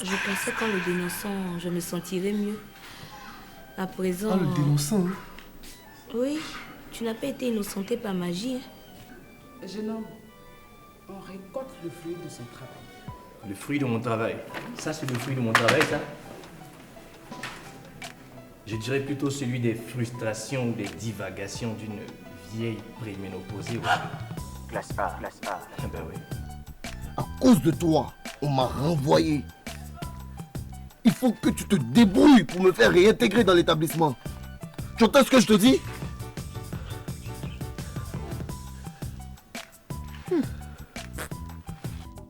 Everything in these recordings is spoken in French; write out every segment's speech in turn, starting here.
Je pensais qu'en le dénonçant, je me sentirais mieux. À présent... En le dénonçant, hein? Oui, tu n'as pas été innocenté par magie. Jeune homme, on récolte le fruit de son travail. Le fruit de mon travail. Ça, c'est le fruit de mon travail, ça. Je dirais plutôt celui des frustrations ou des divagations d'une vieille préménopausée. Classe A, classe A. Ben oui. À cause de toi, on m'a renvoyé. Il faut que tu te débrouilles pour me faire réintégrer dans l'établissement. Tu entends ce que je te dis?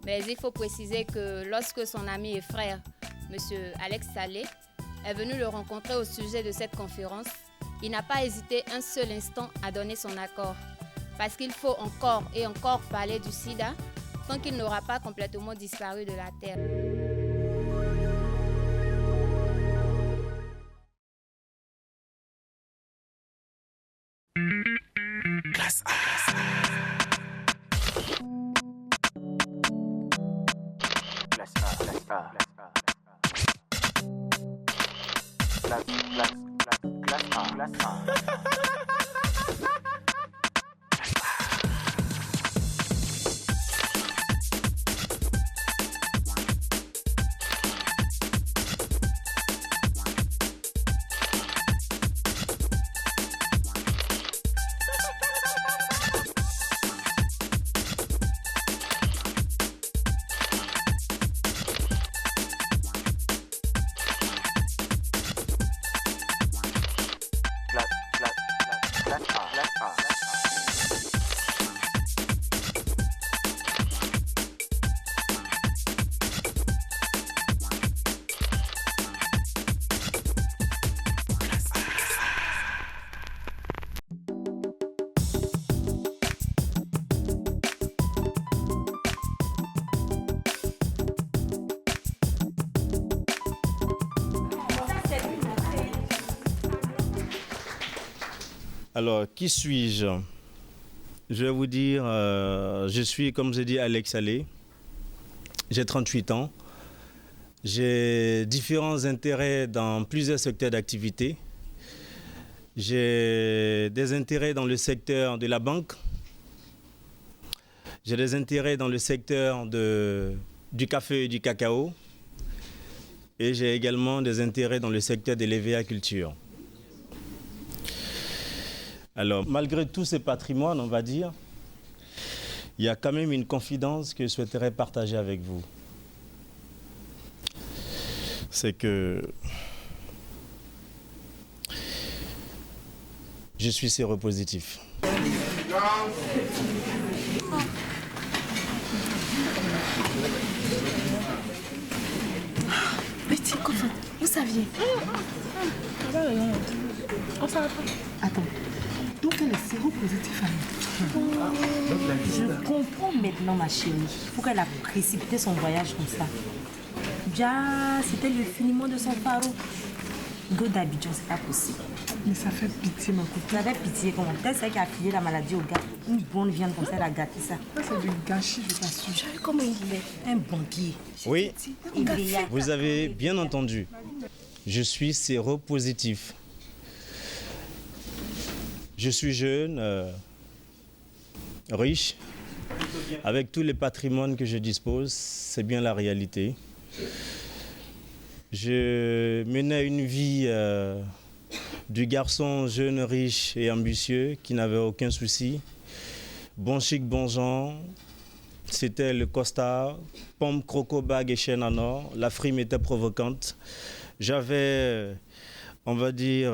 Mais il faut préciser que lorsque son ami et frère, M. Alex Salé, est venu le rencontrer au sujet de cette conférence, il n'a pas hésité un seul instant à donner son accord. Parce qu'il faut encore et encore parler du sida tant qu'il n'aura pas complètement disparu de la Terre. Classe A. Classe A, classe A. Classe A, classe A. Alors, qui suis-je? Je vais vous dire, je suis, comme j'ai dit, Alex Salé. J'ai 38 ans. J'ai différents intérêts dans plusieurs secteurs d'activité. J'ai des intérêts dans le secteur de la banque. J'ai des intérêts dans le secteur du café et du cacao. Et j'ai également des intérêts dans le secteur de l'EVA-culture. Alors, malgré tous ces patrimoines, on va dire, il y a quand même une confidence que je souhaiterais partager avec vous. C'est que je suis séropositif. Petit copain, vous saviez? On savait pas. Attends. Donc elle est séropositive, Je comprends maintenant, ma chérie. Pourquoi elle a précipité son voyage comme ça. Déjà, c'était le finiment de son paro. Go d'Abidjan, c'est pas possible. Mais ça fait pitié, ma copine. Ça fait pitié comment? Peut-être c'est elle qui a filé la maladie au gars. Une bonne viande comme ça, elle a gâté ça. Ça, c'est du gâchis, je t'assure. Tu vois comment il est? Un banquier. Oui, Il est là. vous avez bien entendu. Je suis séropositif. Je suis jeune, riche, avec tous les patrimoines que je dispose, c'est bien la réalité. Je menais une vie du garçon jeune, riche et ambitieux qui n'avait aucun souci. Bon chic, bon genre, c'était le costard, pomme, croco, bague et chaîne en or. La frime était provocante. J'avais, on va dire,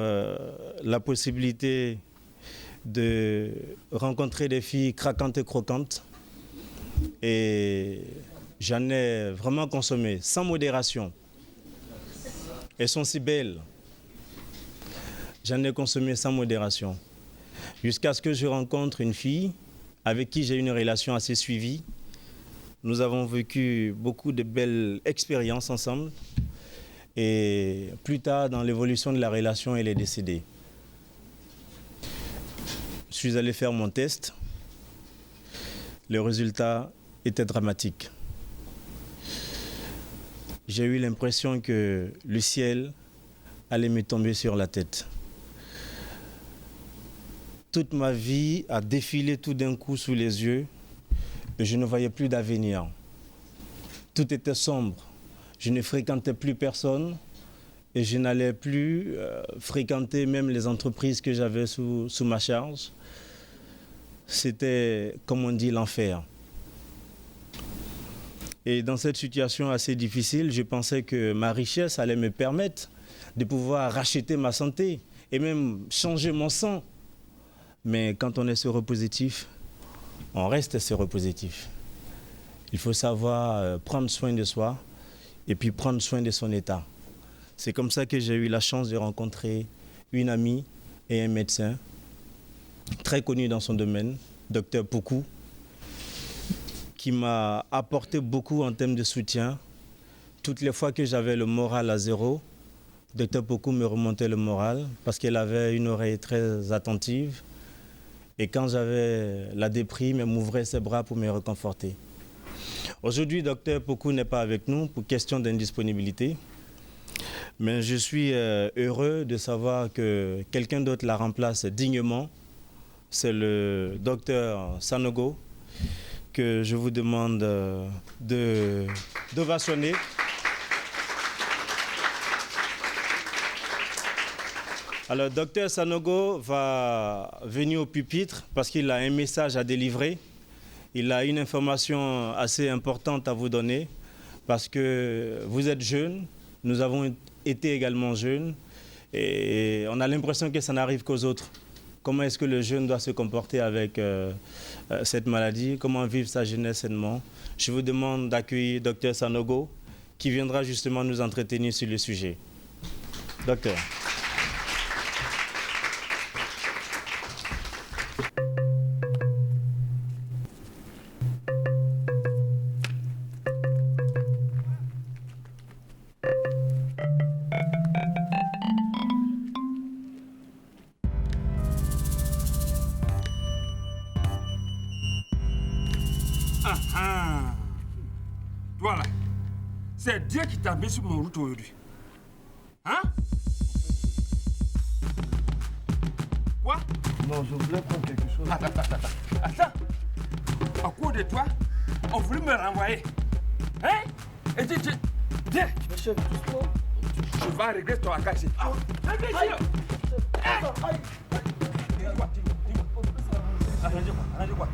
la possibilité de rencontrer des filles craquantes et croquantes. Et j'en ai vraiment consommé, sans modération. Elles sont si belles. J'en ai consommé sans modération. Jusqu'à ce que je rencontre une fille avec qui j'ai une relation assez suivie. Nous avons vécu beaucoup de belles expériences ensemble. Et plus tard, dans l'évolution de la relation, elle est décédée. Je suis allé faire mon test. Le résultat était dramatique. j'ai eu l'impression que le ciel allait me tomber sur la tête. Toute ma vie a défilé tout d'un coup sous les yeux et je ne voyais plus d'avenir. Tout était sombre. Je ne fréquentais plus personne et je n'allais plus fréquenter même les entreprises que j'avais sous ma charge. C'était, comme on dit, l'enfer. Et dans cette situation assez difficile, je pensais que ma richesse allait me permettre de pouvoir racheter ma santé et même changer mon sang. Mais quand on est séropositif, on reste séropositif. Il faut savoir prendre soin de soi et puis prendre soin de son état. C'est comme ça que j'ai eu la chance de rencontrer une amie et un médecin très connu dans son domaine, Dr Poku, qui m'a apporté beaucoup en termes de soutien. Toutes les fois que j'avais le moral à zéro, Dr Poku me remontait le moral parce qu'elle avait une oreille très attentive. Et quand j'avais la déprime, elle m'ouvrait ses bras pour me réconforter. Aujourd'hui, Dr Poku n'est pas avec nous pour question d'indisponibilité. Mais je suis heureux de savoir que quelqu'un d'autre la remplace dignement. C'est le Dr Sanogo que je vous demande d'ovationner. Alors, Dr Sanogo va venir au pupitre parce qu'il a un message à délivrer. Il a une information assez importante à vous donner parce que vous êtes jeune, nous avons été également jeunes et on a l'impression que ça n'arrive qu'aux autres. Comment est-ce que le jeune doit se comporter avec cette maladie? Comment vivre sa jeunesse sainement? Je vous demande d'accueillir Dr Sanogo qui viendra justement nous entretenir sur le sujet. Docteur. Voilà. C'est Dieu qui t'a mis sur mon route aujourd'hui. Hein? Quoi? Non, je voulais prendre quelque chose. Attends. À cause de toi, on voulait me renvoyer. Hein? Et tu... Viens. Mais chef, doucement. Je vais régler ton affaire ici. Viens ici. Arrête-toi.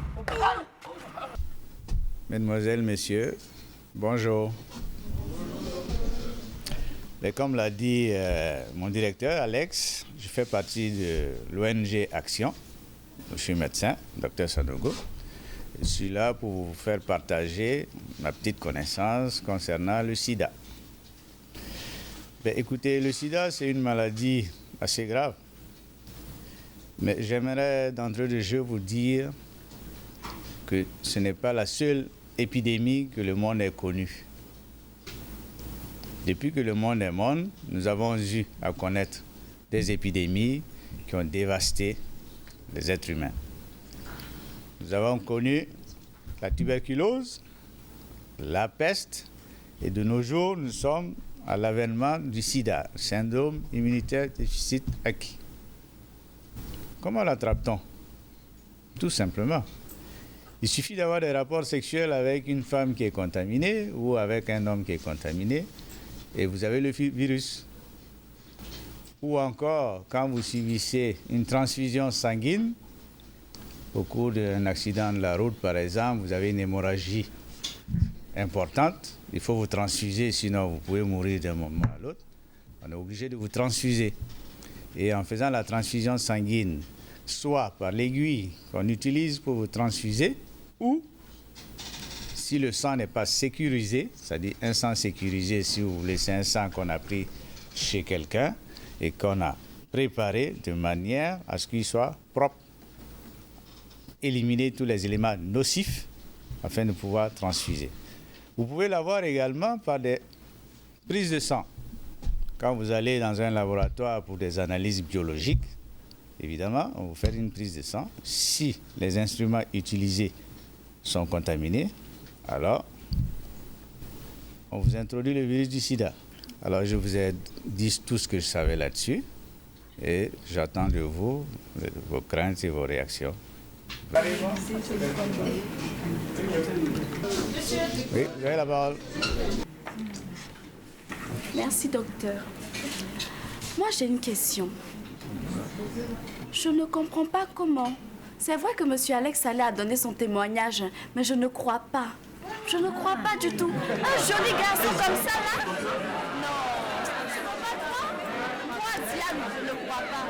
Mesdemoiselles, Messieurs, bonjour. Mais comme l'a dit mon directeur, Alex, je fais partie de l'ONG Action. Je suis médecin, Dr Sanogo. Je suis là pour vous faire partager ma petite connaissance concernant le sida. Ben, écoutez, le sida, c'est une maladie assez grave. Mais j'aimerais d'entrée de jeu vous dire que ce n'est pas la seule épidémie que le monde ait connue. Depuis que le monde est monde, nous avons eu à connaître des épidémies qui ont dévasté les êtres humains. Nous avons connu la tuberculose, la peste, et de nos jours, nous sommes à l'avènement du sida, syndrome immunitaire déficit acquis. Comment l'attrape-t-on? Tout simplement. Il suffit d'avoir des rapports sexuels avec une femme qui est contaminée ou avec un homme qui est contaminé et vous avez le virus. Ou encore, quand vous subissez une transfusion sanguine, au cours d'un accident de la route, par exemple, vous avez une hémorragie importante, il faut vous transfuser, sinon vous pouvez mourir d'un moment à l'autre. On est obligé de vous transfuser. Et en faisant la transfusion sanguine, soit par l'aiguille qu'on utilise pour vous transfuser, ou si le sang n'est pas sécurisé, c'est-à-dire un sang sécurisé, si vous voulez, c'est un sang qu'on a pris chez quelqu'un et qu'on a préparé de manière à ce qu'il soit propre, éliminer tous les éléments nocifs afin de pouvoir transfuser. Vous pouvez l'avoir également par des prises de sang. Quand vous allez dans un laboratoire pour des analyses biologiques, évidemment, on vous fait une prise de sang. Si les instruments utilisés sont contaminés, alors on vous introduit le virus du sida. Alors je vous ai dit tout ce que je savais là-dessus et j'attends de vous vos craintes et vos réactions. Oui, vous avez la parole. Merci, docteur. Moi, j'ai une question. Je ne comprends pas comment. C'est vrai que M. Alex Saleh a donné son témoignage, mais je ne crois pas. Je ne crois pas du tout. Un joli garçon comme ça, là? Non, je ne crois pas. Moi, Diane, je ne crois pas.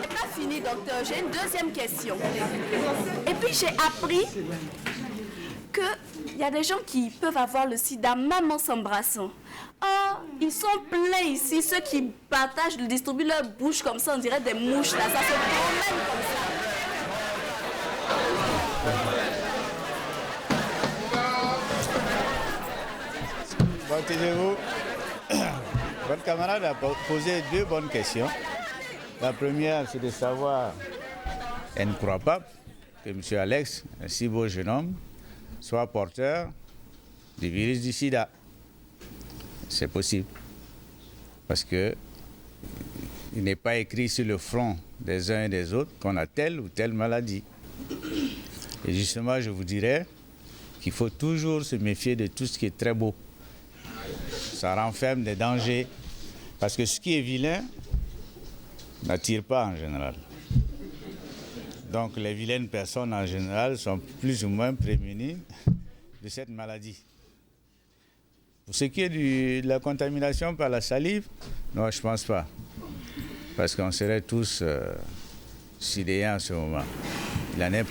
C'est pas fini, docteur. J'ai une deuxième question. Et puis, j'ai appris qu'il y a des gens qui peuvent avoir le sida même en s'embrassant. Oh, ils sont pleins ici, ceux qui partagent, distribuent leur bouche comme ça, on dirait des mouches, là, ça se promène comme ça. Bon, taisez-vous. Votre camarade a posé deux bonnes questions. La première, c'est de savoir, elle ne croit pas que M. Alex, un si beau jeune homme, soit porteur du virus du sida. C'est possible. Parce que il n'est pas écrit sur le front des uns et des autres qu'on a telle ou telle maladie. Et justement, je vous dirais qu'il faut toujours se méfier de tout ce qui est très beau. Ça renferme des dangers. Parce que ce qui est vilain n'attire pas en général. Donc les vilaines personnes en général sont plus ou moins prémunies de cette maladie. Pour ce qui est de la contamination par la salive, non, je ne pense pas. Parce qu'on serait tous sidéens en ce moment. Il en est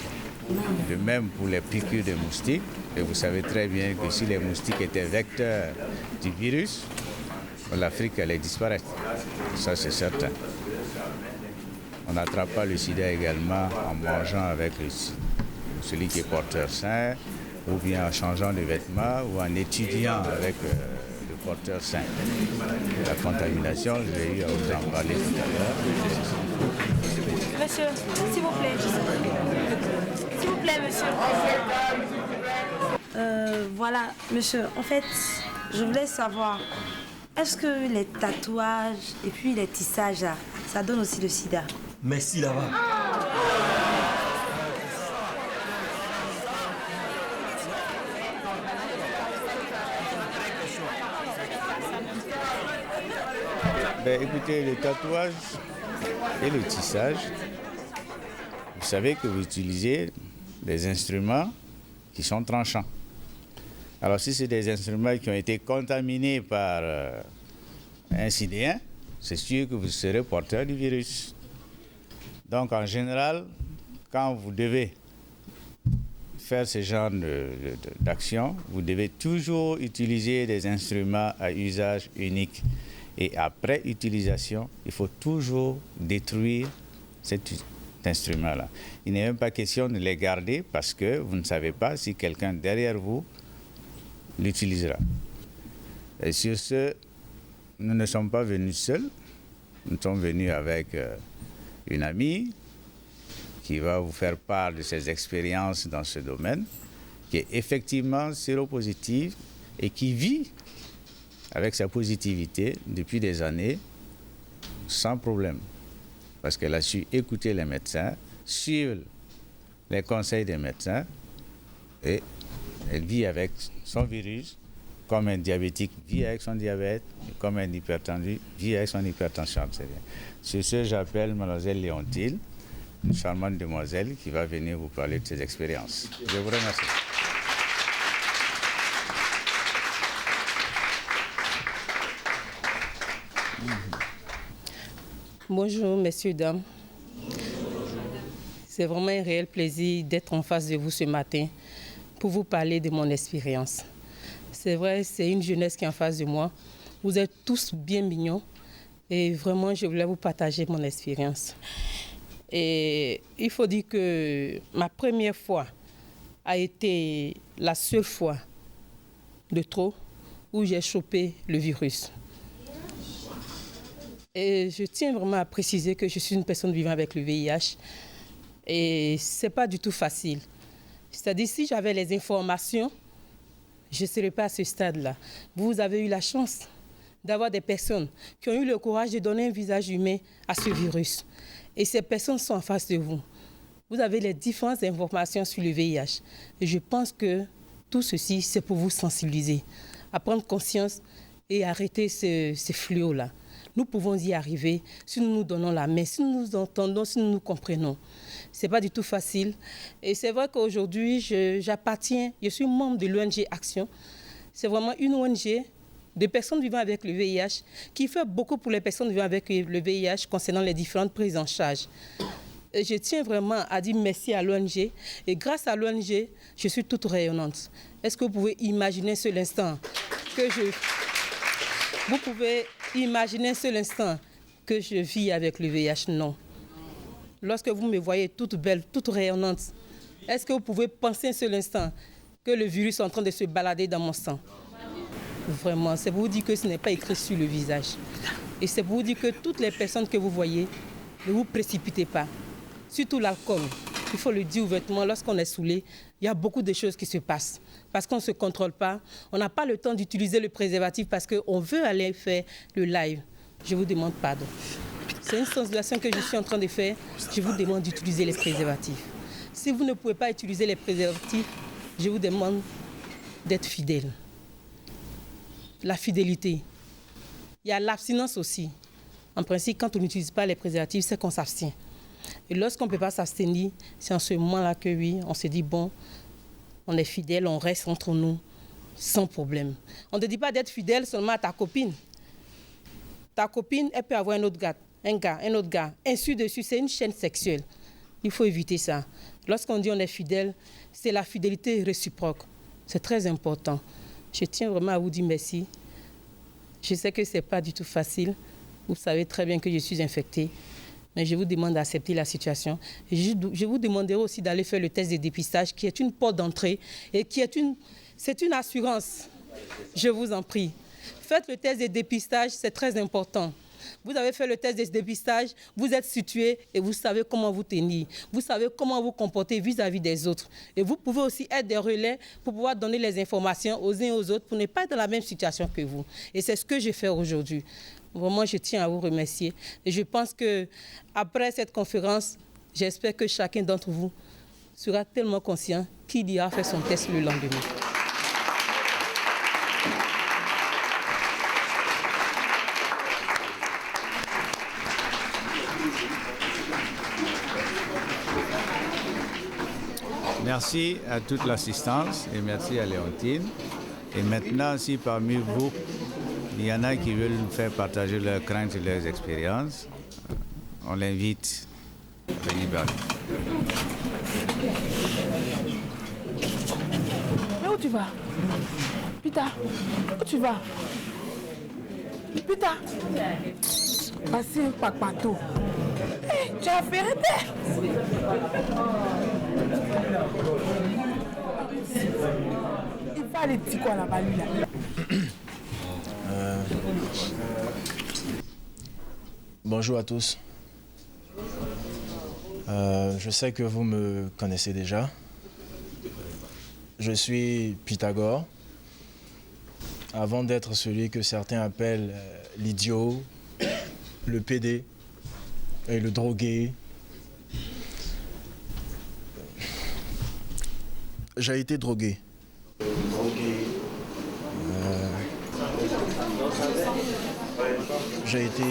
de même pour les piqûres de moustiques. Et vous savez très bien que si les moustiques étaient vecteurs du virus, l'Afrique allait disparaître. Ça, c'est certain. On n'attrape pas le sida également en mangeant avec celui qui est porteur sain, ou bien en changeant de vêtements, ou en étudiant avec le porteur sain. La contamination, je vais eu à vous en parler tout à l'heure. Monsieur, s'il vous plaît. S'il vous plaît, monsieur. Voilà, monsieur, en fait, je voulais savoir, est-ce que les tatouages et puis les tissages, là, ça donne aussi le sida? Merci là-bas. Ben, écoutez, le tatouage et le tissage, vous savez que vous utilisez des instruments qui sont tranchants. Alors si c'est des instruments qui ont été contaminés par un sidéen, c'est sûr que vous serez porteur du virus. Donc en général, quand vous devez faire ce genre d'action, vous devez toujours utiliser des instruments à usage unique. Et après utilisation, il faut toujours détruire cet instrument-là. Il n'est même pas question de les garder parce que vous ne savez pas si quelqu'un derrière vous l'utilisera. Et sur ce, nous ne sommes pas venus seuls. Nous sommes venus avec une amie qui va vous faire part de ses expériences dans ce domaine, qui est effectivement séropositive et qui vit avec sa positivité depuis des années sans problème. Parce qu'elle a su écouter les médecins, suivre les conseils des médecins et elle vit avec son virus comme un diabétique vit avec son diabète, comme un hypertendu vit avec son hypertension artérielle. Sur ce, j'appelle Mlle Léontine, une charmante demoiselle qui va venir vous parler de ses expériences. Je vous remercie. Bonjour, messieurs, dames. C'est vraiment un réel plaisir d'être en face de vous ce matin pour vous parler de mon expérience. C'est vrai, c'est une jeunesse qui est en face de moi. Vous êtes tous bien mignons et vraiment, je voulais vous partager mon expérience. Et il faut dire que ma première fois a été la seule fois de trop où j'ai chopé le virus. Et je tiens vraiment à préciser que je suis une personne vivant avec le VIH et ce n'est pas du tout facile. C'est-à-dire si j'avais les informations, je ne serai pas à ce stade-là. Vous avez eu la chance d'avoir des personnes qui ont eu le courage de donner un visage humain à ce virus. Et ces personnes sont en face de vous. Vous avez les différentes informations sur le VIH. Et je pense que tout ceci, c'est pour vous sensibiliser, à prendre conscience et arrêter ces fléaux-là. Nous pouvons y arriver si nous nous donnons la main, si nous nous entendons, si nous nous comprenons. Ce n'est pas du tout facile. Et c'est vrai qu'aujourd'hui, je suis membre de l'ONG Action. C'est vraiment une ONG de personnes vivant avec le VIH qui fait beaucoup pour les personnes vivant avec le VIH concernant les différentes prises en charge. Et je tiens vraiment à dire merci à l'ONG. Et grâce à l'ONG, je suis toute rayonnante. Est-ce que vous pouvez imaginer un seul instant que je... Vous pouvez imaginer un seul instant que je vis avec le VIH? Non. Lorsque vous me voyez toute belle, toute rayonnante, est-ce que vous pouvez penser un seul instant que le virus est en train de se balader dans mon sang? Vraiment, c'est pour vous dire que ce n'est pas écrit sur le visage. Et c'est pour vous dire que toutes les personnes que vous voyez, ne vous précipitez pas. Surtout l'alcool. Il faut le dire ouvertement, lorsqu'on est saoulé, il y a beaucoup de choses qui se passent. Parce qu'on ne se contrôle pas, on n'a pas le temps d'utiliser le préservatif parce qu'on veut aller faire le live. Je vous demande pardon. C'est une sensibilisation que je suis en train de faire. Je vous demande d'utiliser les préservatifs. Si vous ne pouvez pas utiliser les préservatifs, je vous demande d'être fidèle. La fidélité. Il y a l'abstinence aussi. En principe, quand on n'utilise pas les préservatifs, c'est qu'on s'abstient. Et lorsqu'on ne peut pas s'abstenir, c'est en ce moment-là que oui, on se dit, bon, on est fidèle, on reste entre nous, sans problème. On ne te dit pas d'être fidèle seulement à ta copine. Ta copine, elle peut avoir un autre gars, un autre gars, ainsi de suite. C'est une chaîne sexuelle. Il faut éviter ça. Lorsqu'on dit on est fidèle, c'est la fidélité réciproque. C'est très important. Je tiens vraiment à vous dire merci. Je sais que ce n'est pas du tout facile. Vous savez très bien que je suis infectée. Mais je vous demande d'accepter la situation. Et je vous demanderai aussi d'aller faire le test de dépistage, qui est une porte d'entrée et c'est une assurance. Je vous en prie. Faites le test de dépistage, c'est très important. Vous avez fait le test de dépistage, vous êtes situé et vous savez comment vous tenir. Vous savez comment vous comporter vis-à-vis des autres. Et vous pouvez aussi être des relais pour pouvoir donner les informations aux uns et aux autres pour ne pas être dans la même situation que vous. Et c'est ce que je fais aujourd'hui. Vraiment, je tiens à vous remercier. Et je pense qu'après cette conférence, j'espère que chacun d'entre vous sera tellement conscient qu'il ira faire son test le lendemain. Merci à toute l'assistance et merci à Léontine. Et maintenant, si parmi vous, il y en a qui veulent nous faire partager leurs craintes et leurs expériences, on l'invite à venir vers nous. Mais où tu vas? Pita, où tu vas? Pita, passer un papato. Hey, tu as fait répéter. Il va aller dire quoi là-bas, lui, là? Bonjour à tous. Je sais que vous me connaissez déjà. Je suis Pythagore. Avant d'être celui que certains appellent l'idiot, le PD et le drogué, j'ai été drogué. J'ai été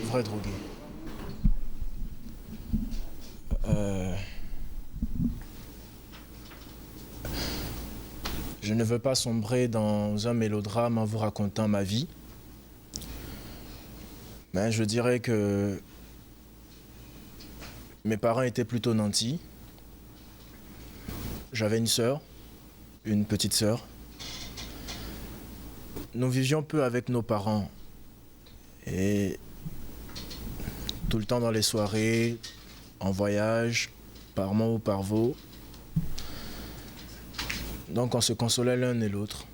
vrai drogué. Je ne veux pas sombrer dans un mélodrame en vous racontant ma vie, mais je dirais que mes parents étaient plutôt nantis. J'avais une sœur, une petite sœur. Nous vivions peu avec nos parents et tout le temps dans les soirées, en voyage, par mots ou par veau. Donc on se consolait l'un et l'autre.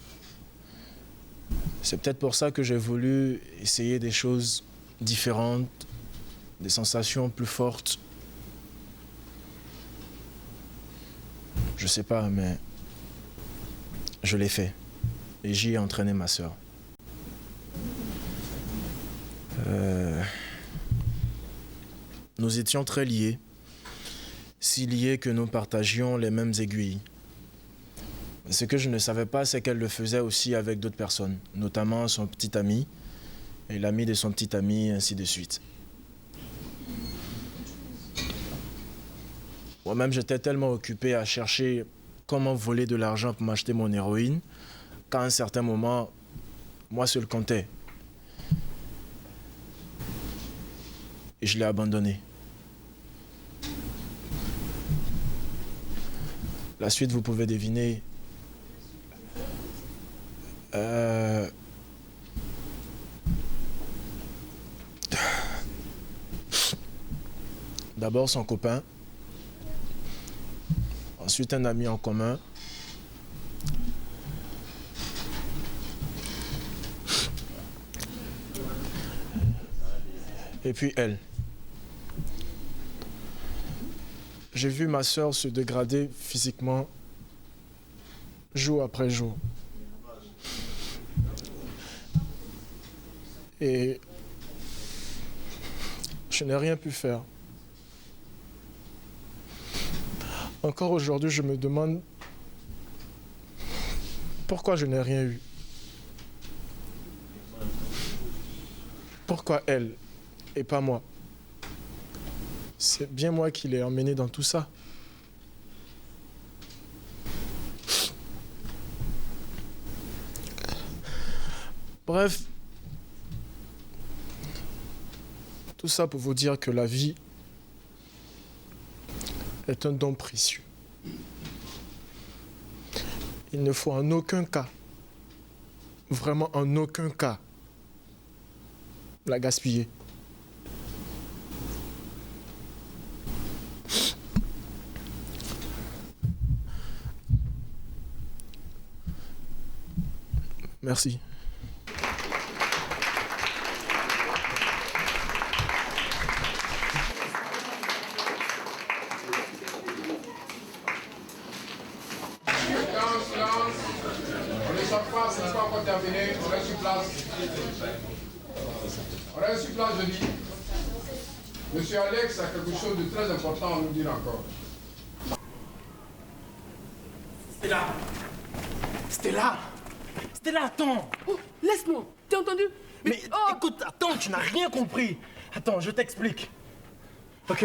C'est peut-être pour ça que j'ai voulu essayer des choses différentes, des sensations plus fortes. Je sais pas, mais Je l'ai fait. Et j'y ai entraîné ma sœur. Nous étions très liés. Si liés que nous partagions les mêmes aiguilles. Ce que je ne savais pas, c'est qu'elle le faisait aussi avec d'autres personnes, notamment son petit ami et l'ami de son petit ami, ainsi de suite. Moi-même, j'étais tellement occupé à chercher comment voler de l'argent pour m'acheter mon héroïne, qu'à un certain moment, moi seul comptais. Et je l'ai abandonné. La suite, vous pouvez deviner. D'abord son copain, ensuite un ami en commun, et puis elle. J'ai vu ma sœur se dégrader physiquement jour après jour. Et je n'ai rien pu faire. Encore aujourd'hui, je me demande pourquoi je n'ai rien eu. Pourquoi elle et pas moi? C'est bien moi qui l'ai emmenée dans tout ça. Bref, tout ça pour vous dire que la vie est un don précieux. Il ne faut en aucun cas, vraiment en aucun cas, la gaspiller. Merci. On ne sort pas, ce n'est pas encore terminé. On reste sur place. On reste sur place, je dis. Monsieur Alex a quelque chose de très important à nous dire encore. Stella! Stella! Stella, attends! Oh, laisse-moi! T'as entendu? Mais écoute, attends, tu n'as rien compris. Attends, je t'explique. Ok?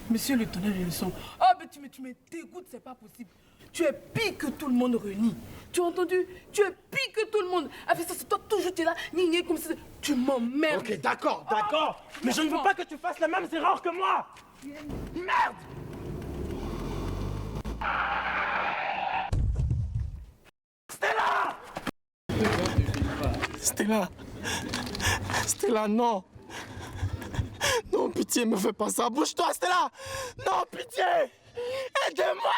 Monsieur le tonnerre de leçon. Ah, mais tu me dégoûtes, c'est pas possible. Tu es pire que tout le monde réuni. Tu as entendu? Tu es pire que tout le monde. Avec ça, c'est toi toujours, tu es là, ni comme ça. Tu m'emmerdes. Ok, d'accord, d'accord. Mais je ne veux pas que tu fasses les mêmes erreurs que moi. Merde! Stella! Stella! Stella, non! Non, pitié, me fais pas ça. Bouge-toi, Stella! Non, pitié! Aide-moi!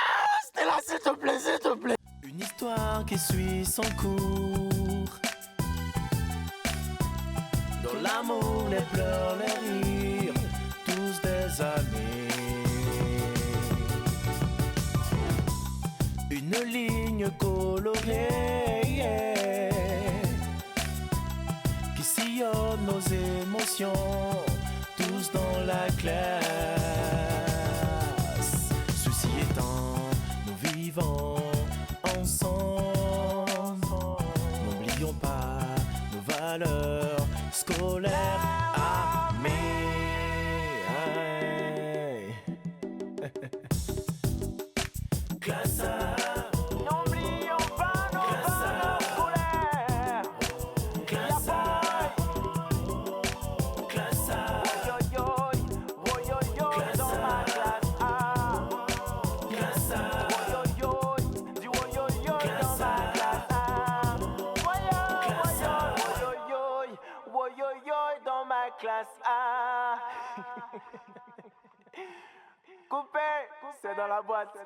Stella, s'il te plaît, s'il te plaît! Une histoire qui suit son cours. Dans l'amour, les pleurs, les rires, tous des amis. Une ligne colorée qui sillonne nos émotions, tous dans la classe. Ceci étant, nous vivons ensemble. N'oublions pas nos valeurs scolaires. Classe A. N'oublions pas nos valeurs scolaires. Classe A. Classe A. Classe dans ma classe A. Classe A. Du dans ma classe A. Dans ma classe A. Coupé, c'est dans la boîte.